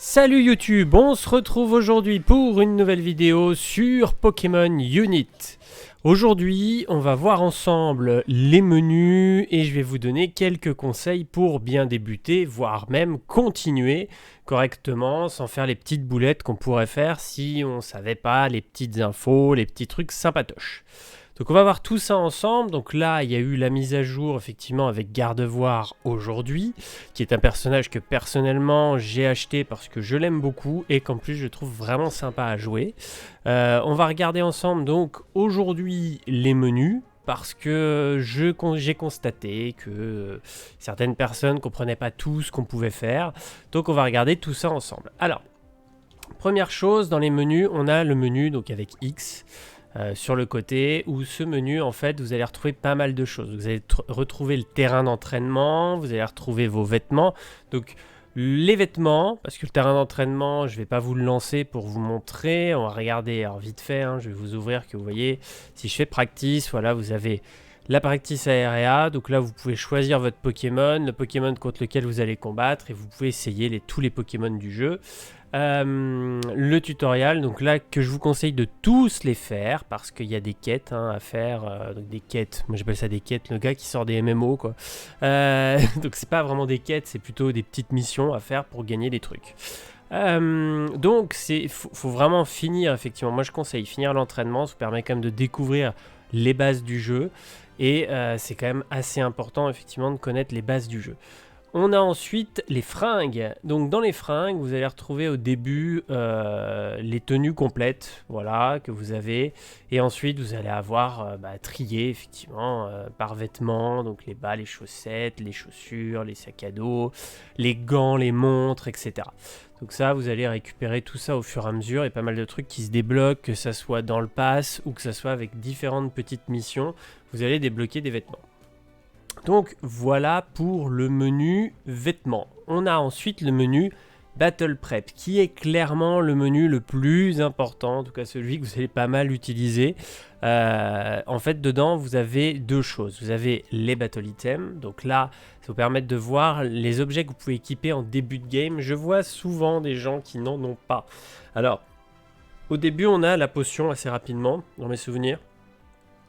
Salut YouTube, on se retrouve aujourd'hui pour une nouvelle vidéo sur Pokémon Unit. Aujourd'hui, on va voir ensemble les menus et je vais vous donner quelques conseils pour bien débuter, voire même continuer correctement sans faire les petites boulettes qu'on pourrait faire si on savait pas les petites infos, les petits trucs sympatoches. Donc on va voir tout ça ensemble. Donc là, il y a eu la mise à jour effectivement avec Gardevoir aujourd'hui, qui est un personnage que personnellement j'ai acheté parce que je l'aime beaucoup et qu'en plus je trouve vraiment sympa à jouer. On va regarder ensemble donc aujourd'hui les menus, parce que j'ai constaté que certaines personnes ne comprenaient pas tout ce qu'on pouvait faire. Donc on va regarder tout ça ensemble. Alors, première chose, dans les menus, on a le menu donc avec X. Sur le côté, où ce menu, en fait, vous allez retrouver pas mal de choses. Vous allez retrouver le terrain d'entraînement, vous allez retrouver vos vêtements. Donc, les vêtements, parce que le terrain d'entraînement, je ne vais pas vous le lancer pour vous montrer. On va regarder, alors vite fait, hein, je vais vous ouvrir, que vous voyez. Si je fais practice, voilà, vous avez la practice area. Donc là, vous pouvez choisir votre Pokémon, le Pokémon contre lequel vous allez combattre, et vous pouvez essayer tous les Pokémon du jeu. Le tutoriel, donc là que je vous conseille de tous les faire parce qu'il y a des quêtes à faire, donc des quêtes, moi j'appelle ça des quêtes, le gars qui sort des MMO quoi. Donc c'est pas vraiment des quêtes, c'est plutôt des petites missions à faire pour gagner des trucs. Donc faut vraiment finir effectivement, moi je conseille finir l'entraînement, ça vous permet quand même de découvrir les bases du jeu et c'est quand même assez important effectivement de connaître les bases du jeu. On a ensuite les fringues. Donc dans les fringues, vous allez retrouver au début les tenues complètes, voilà, que vous avez. Et ensuite, vous allez avoir trié effectivement par vêtements, donc les bas, les chaussettes, les chaussures, les sacs à dos, les gants, les montres, etc. Donc ça, vous allez récupérer tout ça au fur et à mesure et pas mal de trucs qui se débloquent, que ça soit dans le pass ou que ça soit avec différentes petites missions. Vous allez débloquer des vêtements. Donc voilà pour le menu vêtements. On a ensuite le menu Battle Prep qui est clairement le menu le plus important, en tout cas celui que vous allez pas mal utiliser. En fait dedans vous avez deux choses. Vous avez les Battle Items, donc là ça vous permet de voir les objets que vous pouvez équiper en début de game. Je vois souvent des gens qui n'en ont pas. Alors au début on a la potion assez rapidement dans mes souvenirs.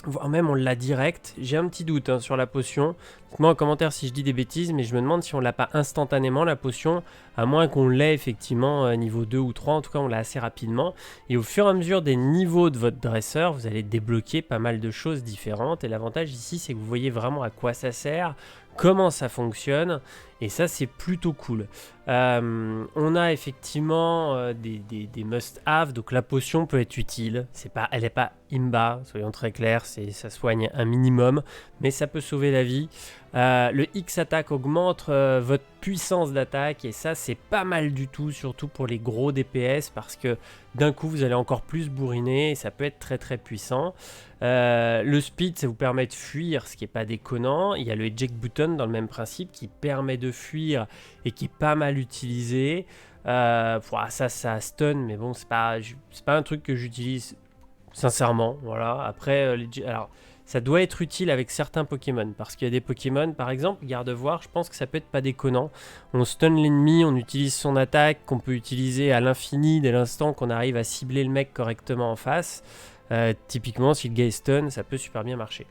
Voire même on l'a direct. J'ai un petit doute sur la potion. Dites-moi en commentaire si je dis des bêtises, mais je me demande si on l'a pas instantanément la potion, à moins qu'on l'ait effectivement niveau 2 ou 3, en tout cas on l'a assez rapidement. Et au fur et à mesure des niveaux de votre dresseur, vous allez débloquer pas mal de choses différentes. Et l'avantage ici, c'est que vous voyez vraiment à quoi ça sert, comment ça fonctionne, et ça c'est plutôt cool. On a effectivement des must-have, donc la potion peut être utile, elle n'est pas imba, soyons très clairs, ça soigne un minimum, mais ça peut sauver la vie. Le X attaque augmente votre puissance d'attaque et ça c'est pas mal du tout, surtout pour les gros DPS parce que d'un coup vous allez encore plus bourriner et ça peut être très très puissant. Le speed ça vous permet de fuir, ce qui est pas déconnant. Il y a le eject button dans le même principe qui permet de fuir et qui est pas mal utilisé. Ça stun, mais bon c'est pas un truc que j'utilise sincèrement. Voilà. Après alors ça doit être utile avec certains Pokémon, parce qu'il y a des Pokémon, par exemple, Gardevoir, je pense que ça peut être pas déconnant. On stun l'ennemi, on utilise son attaque, qu'on peut utiliser à l'infini dès l'instant qu'on arrive à cibler le mec correctement en face. Typiquement, si le gars est stun, ça peut super bien marcher.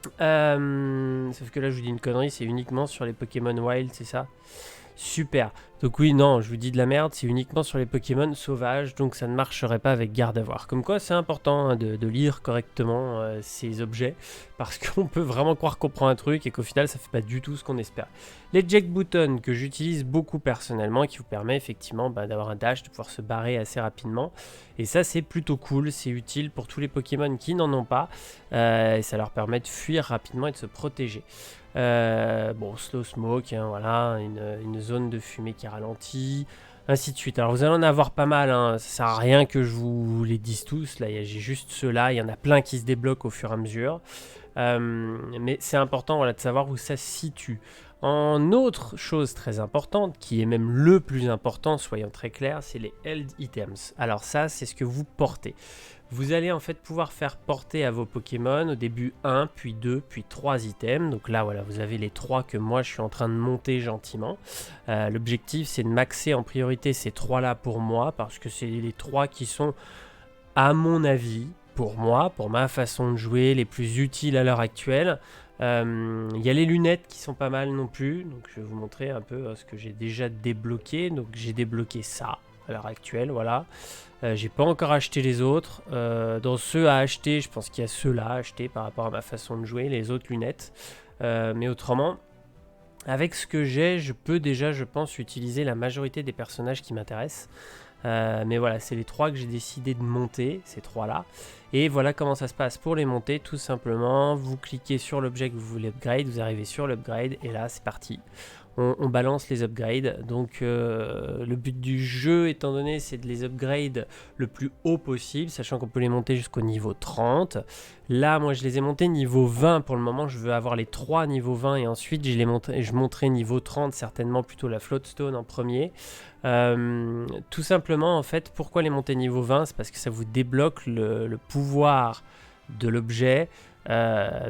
Sauf que là, je vous dis une connerie, c'est uniquement sur les Pokémon Wild, c'est ça ? Super. Donc oui, non, je vous dis de la merde, c'est uniquement sur les Pokémon sauvages, donc ça ne marcherait pas avec Gardevoir. Comme quoi, c'est important de lire correctement ces objets, parce qu'on peut vraiment croire qu'on prend un truc et qu'au final, ça fait pas du tout ce qu'on espère. L'eject button que j'utilise beaucoup personnellement, qui vous permet effectivement d'avoir un dash, de pouvoir se barrer assez rapidement. Et ça, c'est plutôt cool, c'est utile pour tous les Pokémon qui n'en ont pas, et ça leur permet de fuir rapidement et de se protéger. Slow smoke, voilà, une zone de fumée qui ralentit, ainsi de suite. Alors vous allez en avoir pas mal, ça sert à rien que je vous les dise tous, là j'ai juste ceux-là, il y en a plein qui se débloquent au fur et à mesure. Mais c'est important voilà, de savoir où ça se situe. En autre chose très importante, qui est même le plus important, soyons très clairs, c'est les held items. Alors ça, c'est ce que vous portez. Vous allez en fait pouvoir faire porter à vos Pokémon au début 1, puis 2, puis 3 items. Donc là, voilà, vous avez les 3 que moi je suis en train de monter gentiment. L'objectif, c'est de maxer en priorité ces 3-là pour moi, parce que c'est les 3 qui sont, à mon avis, pour moi, pour ma façon de jouer, les plus utiles à l'heure actuelle. Il y a les lunettes qui sont pas mal non plus, donc je vais vous montrer un peu ce que j'ai déjà débloqué. Donc j'ai débloqué ça à l'heure actuelle, voilà. J'ai pas encore acheté les autres. Dans ceux à acheter, je pense qu'il y a ceux-là à acheter par rapport à ma façon de jouer, les autres lunettes. Mais autrement, avec ce que j'ai, je peux déjà, je pense, utiliser la majorité des personnages qui m'intéressent. Mais voilà, c'est les 3 que j'ai décidé de monter, ces 3-là. Et voilà comment ça se passe pour les monter, tout simplement. Vous cliquez sur l'objet que vous voulez upgrade, vous arrivez sur l'upgrade, et là, c'est parti. On balance les upgrades. Donc le but du jeu, étant donné, c'est de les upgrade le plus haut possible, sachant qu'on peut les monter jusqu'au niveau 30. Là, moi, je les ai montés niveau 20 pour le moment. Je veux avoir les 3 niveau 20 et ensuite, je monterai niveau 30, certainement plutôt la Floatstone en premier. Tout simplement, en fait, pourquoi les monter niveau 20? C'est parce que ça vous débloque le pouvoir de l'objet.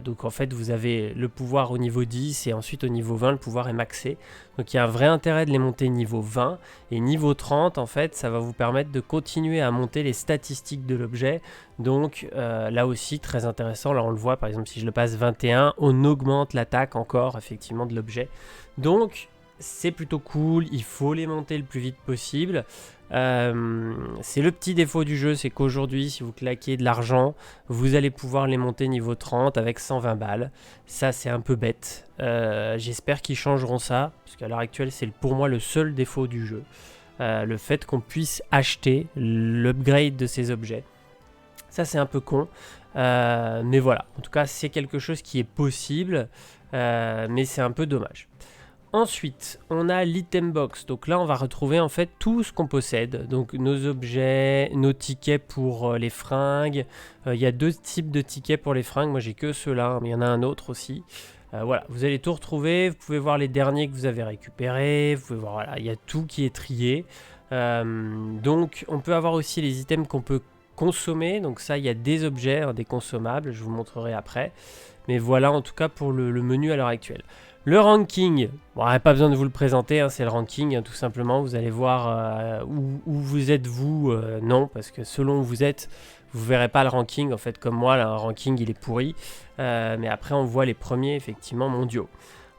Donc en fait vous avez le pouvoir au niveau 10 et ensuite au niveau 20 le pouvoir est maxé. Donc il y a un vrai intérêt de les monter niveau 20 et niveau 30 en fait ça va vous permettre de continuer à monter les statistiques de l'objet. Donc là aussi très intéressant, là on le voit par exemple si je le passe 21 on augmente l'attaque encore effectivement de l'objet. Donc c'est plutôt cool, il faut les monter le plus vite possible. C'est le petit défaut du jeu, c'est qu'aujourd'hui si vous claquez de l'argent vous allez pouvoir les monter niveau 30 avec 120 balles. Ça c'est un peu bête, j'espère qu'ils changeront ça parce qu'à l'heure actuelle c'est pour moi le seul défaut du jeu, le fait qu'on puisse acheter l'upgrade de ces objets. Ça c'est un peu con, mais voilà, en tout cas c'est quelque chose qui est possible, mais c'est un peu dommage. Ensuite, on a l'item box. Donc là, on va retrouver en fait tout ce qu'on possède. Donc nos objets, nos tickets pour les fringues. Il y a 2 types de tickets pour les fringues. Moi, j'ai que ceux-là, mais il y en a un autre aussi. Voilà, vous allez tout retrouver. Vous pouvez voir les derniers que vous avez récupérés. Vous pouvez voir, voilà, il y a tout qui est trié. Donc, on peut avoir aussi les items qu'on peut consommer. Donc ça, il y a des objets, des consommables. Je vous montrerai après. Mais voilà, en tout cas, pour le menu à l'heure actuelle. Le ranking, bon, pas besoin de vous le présenter, hein, c'est le ranking, hein, tout simplement. Vous allez voir où vous êtes vous, non, parce que selon où vous êtes, vous ne verrez pas le ranking. En fait, comme moi, là, un ranking, il est pourri. Mais après, on voit les premiers, effectivement, mondiaux.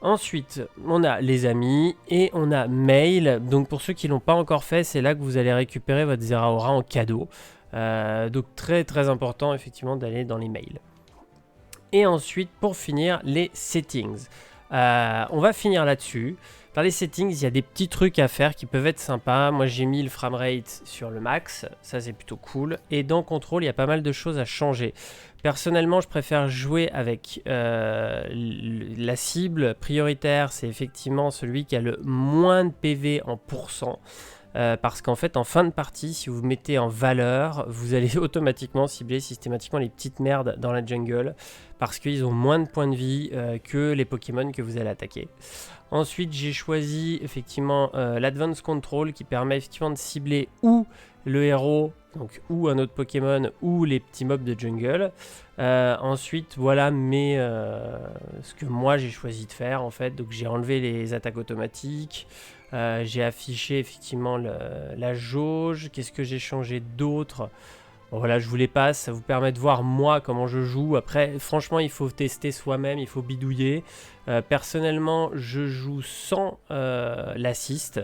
Ensuite, on a les amis et on a mail. Donc, pour ceux qui ne l'ont pas encore fait, c'est là que vous allez récupérer votre Zeraora en cadeau. Donc, très, très important, effectivement, d'aller dans les mails. Et ensuite, pour finir, les settings. On va finir là-dessus. Dans les settings, il y a des petits trucs à faire qui peuvent être sympas. Moi, j'ai mis le framerate sur le max. Ça, c'est plutôt cool. Et dans contrôle, il y a pas mal de choses à changer. Personnellement, je préfère jouer avec la cible prioritaire. C'est effectivement celui qui a le moins de PV en pourcent. Parce qu'en fait en fin de partie si vous mettez en valeur vous allez automatiquement cibler systématiquement les petites merdes dans la jungle parce qu'ils ont moins de points de vie que les Pokémon que vous allez attaquer. Ensuite j'ai choisi effectivement l'Advanced Control qui permet effectivement de cibler ou le héros donc ou un autre Pokémon ou les petits mobs de jungle. Ensuite voilà ce que moi j'ai choisi de faire en fait, donc j'ai enlevé les attaques automatiques. J'ai affiché effectivement la jauge. Qu'est-ce que j'ai changé d'autre? Bon, voilà, je vous les passe. Ça vous permet de voir moi comment je joue. Après, franchement, il faut tester soi-même. Il faut bidouiller. Personnellement, je joue sans l'assist.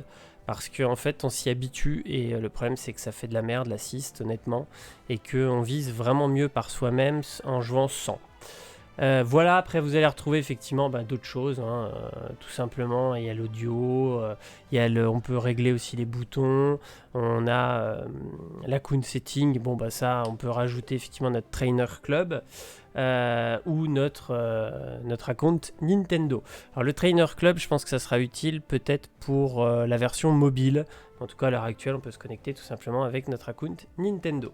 Parce qu'en fait, on s'y habitue. Et le problème, c'est que ça fait de la merde l'assist, honnêtement. Et qu'on vise vraiment mieux par soi-même en jouant sans. Voilà, après vous allez retrouver effectivement d'autres choses, hein, tout simplement, il y a l'audio, on peut régler aussi les boutons, on a l'account setting, bon ça on peut rajouter effectivement notre trainer club ou notre account Nintendo. Alors le trainer club, je pense que ça sera utile peut-être pour la version mobile, en tout cas à l'heure actuelle on peut se connecter tout simplement avec notre account Nintendo.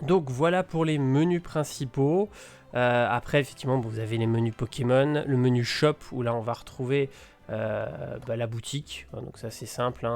Donc voilà pour les menus principaux. Après, effectivement, vous avez les menus Pokémon, le menu Shop, où là, on va retrouver la boutique. Donc ça, c'est simple.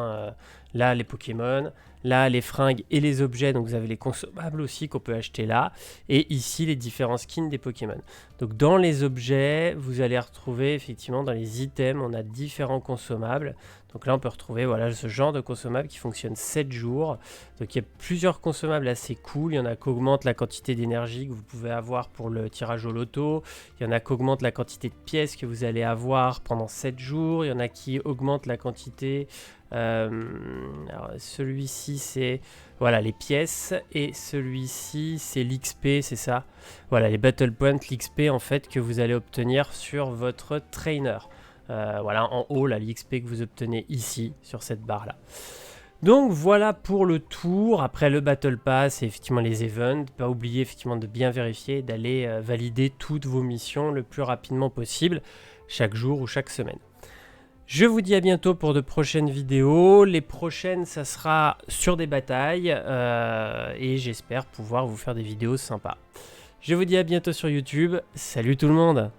Là, les Pokémon. Là, les fringues et les objets. Donc vous avez les consommables aussi qu'on peut acheter là. Et ici, les différents skins des Pokémon. Donc dans les objets, vous allez retrouver effectivement dans les items, on a différents consommables. Donc là, on peut retrouver voilà, ce genre de consommables qui fonctionne 7 jours. Donc il y a plusieurs consommables assez cool. Il y en a qui augmentent la quantité d'énergie que vous pouvez avoir pour le tirage au loto. Il y en a qui augmentent la quantité de pièces que vous allez avoir pendant 7 jours. Il y en a qui augmentent la quantité... alors celui-ci, c'est voilà, les pièces. Et celui-ci, c'est l'XP, c'est ça. Voilà, les Battle Points, l'XP en fait que vous allez obtenir sur votre trainer. Voilà, en haut, là, l'XP que vous obtenez ici, sur cette barre-là. Donc voilà pour le tour. Après le Battle Pass et effectivement les events, pas oublier effectivement de bien vérifier et d'aller valider toutes vos missions le plus rapidement possible, chaque jour ou chaque semaine. Je vous dis à bientôt pour de prochaines vidéos. Les prochaines, ça sera sur des batailles et j'espère pouvoir vous faire des vidéos sympas. Je vous dis à bientôt sur YouTube. Salut tout le monde!